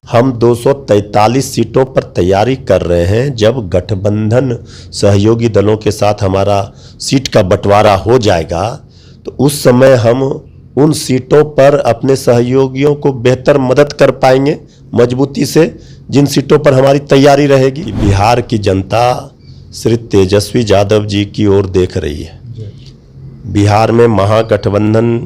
हम 243 सीटों पर तैयारी कर रहे हैं। जब गठबंधन सहयोगी दलों के साथ हमारा सीट का बंटवारा हो जाएगा तो उस समय हम उन सीटों पर अपने सहयोगियों को बेहतर मदद कर पाएंगे मजबूती से, जिन सीटों पर हमारी तैयारी रहेगी। बिहार की जनता श्री तेजस्वी यादव जी की ओर देख रही है। बिहार में महागठबंधन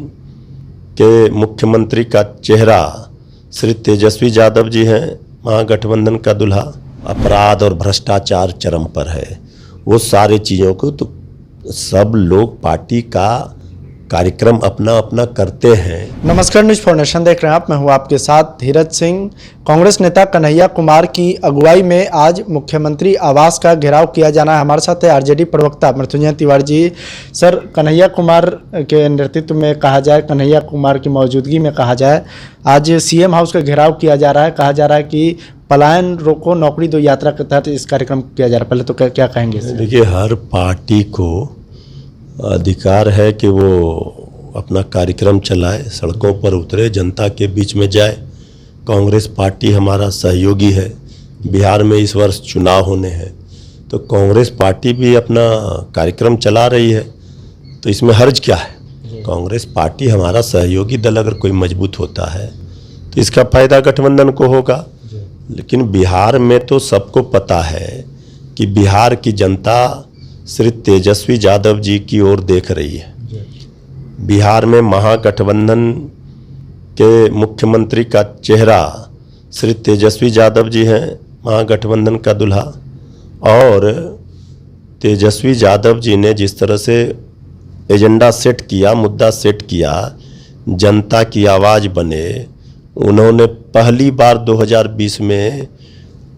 के मुख्यमंत्री का चेहरा श्री तेजस्वी यादव जी हैं, महागठबंधन का दूल्हा। अपराध और भ्रष्टाचार चरम पर है। वो सारे चीज़ों को तो सब लोग पार्टी का कार्यक्रम अपना अपना करते हैं। नमस्कार, न्यूज़ फॉर नेशन देख रहे हैं आप। मैं हूं आपके साथ धीरज सिंह। कांग्रेस नेता कन्हैया कुमार की अगुवाई में आज मुख्यमंत्री आवास का घेराव किया जाना है। हमारे साथ है आरजेडी प्रवक्ता मृत्युंजय तिवारी जी। सर, कन्हैया कुमार के नेतृत्व में कहा जाए, कन्हैया कुमार की मौजूदगी में कहा जाए, आज सीएम हाउस का घेराव किया जा रहा है। कहा जा रहा है कि पलायन रोको नौकरी दो यात्रा के तहत इस कार्यक्रम किया जा रहा है। पहले तो क्या कहेंगे? देखिए, हर पार्टी को अधिकार है कि वो अपना कार्यक्रम चलाए, सड़कों पर उतरे, जनता के बीच में जाए। कांग्रेस पार्टी हमारा सहयोगी है। बिहार में इस वर्ष चुनाव होने हैं तो कांग्रेस पार्टी भी अपना कार्यक्रम चला रही है, तो इसमें हर्ज क्या है? कांग्रेस पार्टी हमारा सहयोगी दल अगर कोई मजबूत होता है तो इसका फायदा गठबंधन को होगा। लेकिन बिहार में तो सबको पता है कि बिहार की जनता श्री तेजस्वी यादव जी की ओर देख रही है। बिहार में महागठबंधन के मुख्यमंत्री का चेहरा श्री तेजस्वी यादव जी हैं, महागठबंधन का दूल्हा। और तेजस्वी यादव जी ने जिस तरह से एजेंडा सेट किया, मुद्दा सेट किया, जनता की आवाज़ बने, उन्होंने पहली बार 2020 में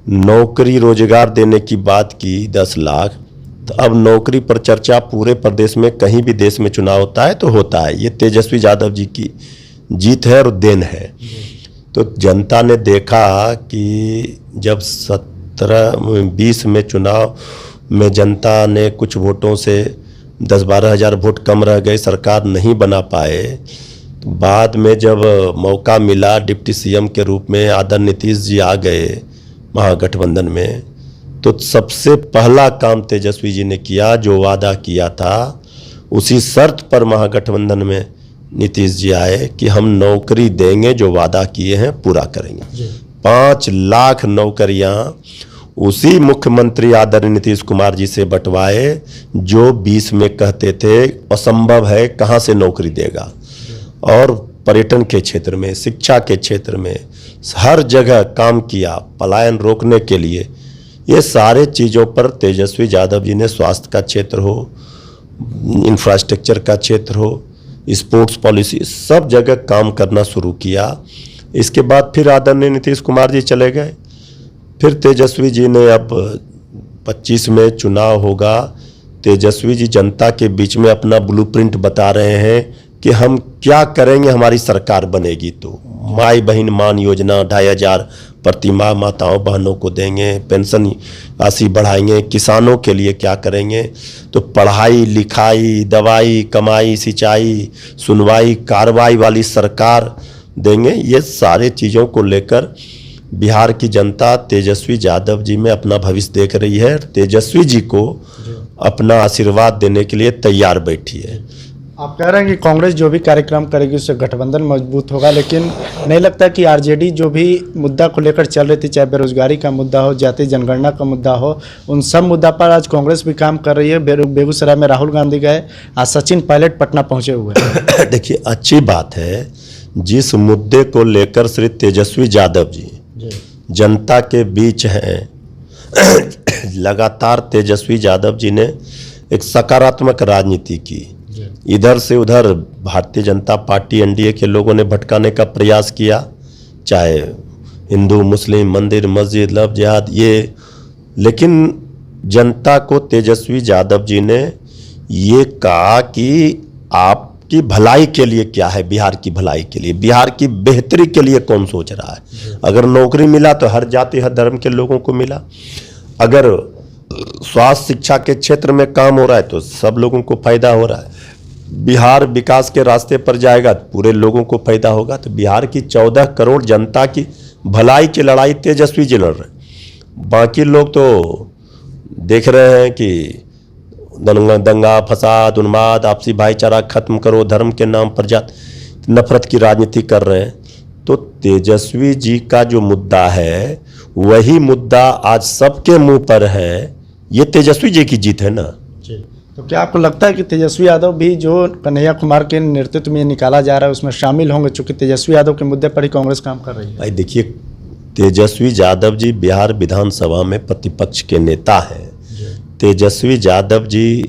नौकरी रोजगार देने की बात की 10 लाख। तो अब नौकरी पर चर्चा पूरे प्रदेश में, कहीं भी देश में चुनाव होता है तो होता है। ये तेजस्वी यादव जी की जीत है और देन है। तो जनता ने देखा कि जब 20 में चुनाव में जनता ने कुछ वोटों से 10-12 हज़ार वोट कम रह गए, सरकार नहीं बना पाए। तो बाद में जब मौका मिला, डिप्टी सीएम के रूप में आदरणीय नीतीश जी आ गए महागठबंधन में, तो सबसे पहला काम तेजस्वी जी ने किया, जो वादा किया था उसी शर्त पर महागठबंधन में नीतीश जी आए कि हम नौकरी देंगे, जो वादा किए हैं पूरा करेंगे। 5 लाख नौकरियां उसी मुख्यमंत्री आदरणीय नीतीश कुमार जी से बंटवाए, जो 20 में कहते थे असंभव है, कहाँ से नौकरी देगा। और पर्यटन के क्षेत्र में, शिक्षा के क्षेत्र में हर जगह काम किया पलायन रोकने के लिए। ये सारे चीज़ों पर तेजस्वी यादव जी ने, स्वास्थ्य का क्षेत्र हो, इंफ्रास्ट्रक्चर का क्षेत्र हो, स्पोर्ट्स पॉलिसी, सब जगह काम करना शुरू किया। इसके बाद फिर आदरणीय नीतीश कुमार जी चले गए। फिर तेजस्वी जी ने, अब 25 में चुनाव होगा, तेजस्वी जी जनता के बीच में अपना ब्लूप्रिंट बता रहे हैं कि हम क्या करेंगे, हमारी सरकार बनेगी तो। माई बहन मान योजना 2500 प्रति माह माताओं बहनों को देंगे, पेंशन राशि बढ़ाएंगे, किसानों के लिए क्या करेंगे, तो पढ़ाई लिखाई, दवाई, कमाई, सिंचाई, सुनवाई, कार्रवाई वाली सरकार देंगे। ये सारे चीज़ों को लेकर बिहार की जनता तेजस्वी यादव जी में अपना भविष्य देख रही है। तेजस्वी जी को अपना आशीर्वाद देने के लिए तैयार बैठी है। आप कह रहे हैं कि कांग्रेस जो भी कार्यक्रम करेगी उससे गठबंधन मजबूत होगा, लेकिन नहीं लगता कि आरजेडी जो भी मुद्दा को लेकर चल रही थी, चाहे बेरोजगारी का मुद्दा हो, जातीय जनगणना का मुद्दा हो, उन सब मुद्दा पर आज कांग्रेस भी काम कर रही है। बेगूसराय में राहुल गांधी गए, आज सचिन पायलट पटना पहुंचे हुए हैं। देखिए, अच्छी बात है, जिस मुद्दे को लेकर श्री तेजस्वी यादव जी जनता के बीच हैं, लगातार तेजस्वी यादव जी ने एक सकारात्मक राजनीति की। इधर से उधर भारतीय जनता पार्टी एनडीए के लोगों ने भटकाने का प्रयास किया, चाहे हिंदू मुस्लिम, मंदिर मस्जिद, लव जिहाद, ये। लेकिन जनता को तेजस्वी यादव जी ने ये कहा कि आपकी भलाई के लिए क्या है, बिहार की भलाई के लिए, बिहार की बेहतरी के लिए कौन सोच रहा है। अगर नौकरी मिला तो हर जाति हर धर्म के लोगों को मिला, अगर स्वास्थ्य शिक्षा के क्षेत्र में काम हो रहा है तो सब लोगों को फायदा हो रहा है, बिहार विकास के रास्ते पर जाएगा तो पूरे लोगों को फायदा होगा। तो बिहार की 14 करोड़ जनता की भलाई की लड़ाई तेजस्वी जी लड़ रहे हैं। बाकी लोग तो देख रहे हैं कि दंगा फसाद उन्माद आपसी भाईचारा खत्म करो, धर्म के नाम पर जात नफरत की राजनीति कर रहे हैं। तो तेजस्वी जी का जो मुद्दा है वही मुद्दा आज सबके मुंह पर है, ये तेजस्वी जी की जीत है ना। तो क्या आपको लगता है कि तेजस्वी यादव भी जो कन्हैया कुमार के नेतृत्व में निकाला जा रहा है उसमें शामिल होंगे, चूंकि तेजस्वी यादव के मुद्दे पर ही कांग्रेस काम कर रही है? भाई देखिए, तेजस्वी यादव जी बिहार विधानसभा में प्रतिपक्ष के नेता हैं। तेजस्वी यादव जी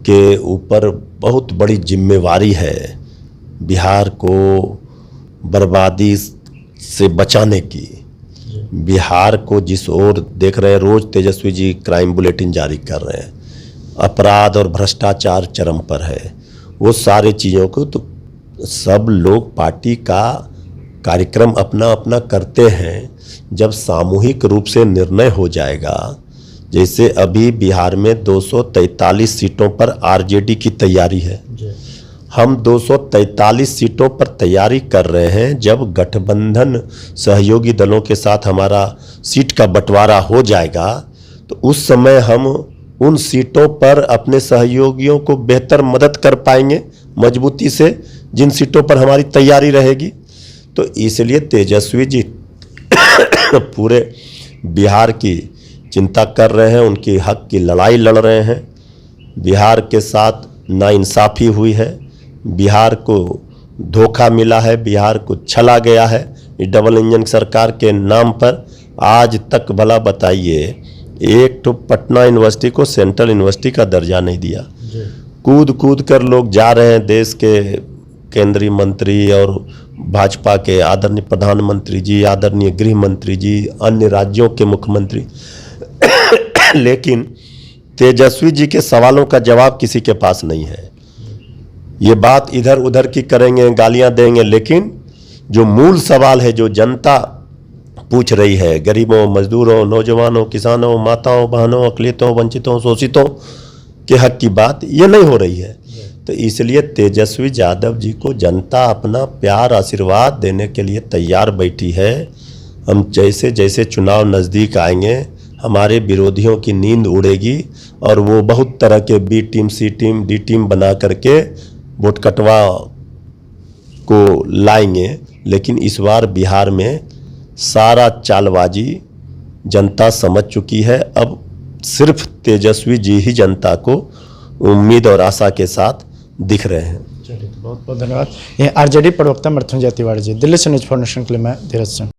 के ऊपर बहुत बड़ी जिम्मेवारी है बिहार को बर्बादी से बचाने की। बिहार को जिस ओर देख रहे हैं, रोज तेजस्वी जी क्राइम बुलेटिन जारी कर रहे हैं, अपराध और भ्रष्टाचार चरम पर है। वो सारे चीज़ों को तो सब लोग पार्टी का कार्यक्रम अपना अपना करते हैं। जब सामूहिक रूप से निर्णय हो जाएगा, जैसे अभी बिहार में 243 सीटों पर आरजेडी की तैयारी है, हम 243 सीटों पर तैयारी कर रहे हैं। जब गठबंधन सहयोगी दलों के साथ हमारा सीट का बंटवारा हो जाएगा तो उस समय हम उन सीटों पर अपने सहयोगियों को बेहतर मदद कर पाएंगे मजबूती से, जिन सीटों पर हमारी तैयारी रहेगी। तो इसलिए तेजस्वी जी पूरे बिहार की चिंता कर रहे हैं, उनकी हक की लड़ाई लड़ रहे हैं। बिहार के साथ नाइंसाफ़ी हुई है, बिहार को धोखा मिला है, बिहार को छला गया है इस डबल इंजन सरकार के नाम पर। आज तक भला बताइए, एक तो पटना यूनिवर्सिटी को सेंट्रल यूनिवर्सिटी का दर्जा नहीं दिया। कूद कूद कर लोग जा रहे हैं, देश के केंद्रीय मंत्री और भाजपा के आदरणीय प्रधानमंत्री जी, आदरणीय गृह मंत्री जी, अन्य राज्यों के मुख्यमंत्री लेकिन तेजस्वी जी के सवालों का जवाब किसी के पास नहीं है। ये बात इधर उधर की करेंगे, गालियां देंगे, लेकिन जो मूल सवाल है, जो जनता पूछ रही है, गरीबों, मजदूरों, नौजवानों, किसानों, माताओं, बहनों, अकलियतों, वंचितों, शोषितों के हक की बात, ये नहीं हो रही है। तो इसलिए तेजस्वी यादव जी को जनता अपना प्यार आशीर्वाद देने के लिए तैयार बैठी है। हम जैसे जैसे चुनाव नज़दीक आएंगे, हमारे विरोधियों की नींद उड़ेगी और वो बहुत तरह के बी टीम, सी टीम, डी टीम बना करके वोट कटवा को लाएंगे। लेकिन इस बार बिहार में सारा चालबाजी जनता समझ चुकी है। अब सिर्फ तेजस्वी जी ही जनता को उम्मीद और आशा के साथ दिख रहे हैं। चलिए, बहुत बहुत धन्यवाद। ये आरजेडी प्रवक्ता मृत्युंजय तिवारी जी। दिल्ली से न्यूज़ फॉर नेशन के लिए मैं धीरज सिंह।